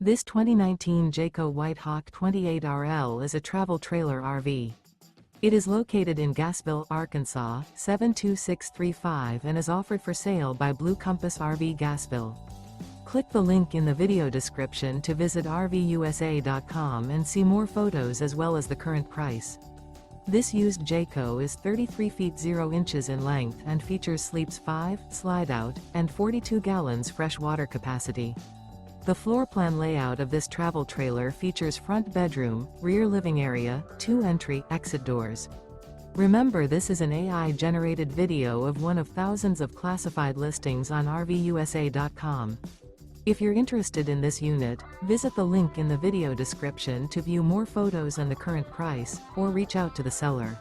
This 2019 Jayco White Hawk 28RL is a travel trailer RV. It is located in Gassville, Arkansas, 72635 and is offered for sale by Blue Compass RV Gassville. Click the link in the video description to visit RVUSA.com and see more photos as well as the current price. This used Jayco is 33 feet 0 inches in length and features sleeps 5, Slideout, and 42 gallons fresh water capacity. The floor plan layout of this travel trailer features front bedroom, rear living area, 2 entry/exit doors. Remember, this is an AI-generated video of one of thousands of classified listings on RVUSA.com. If you're interested in this unit, visit the link in the video description to view more photos and the current price, or reach out to the seller.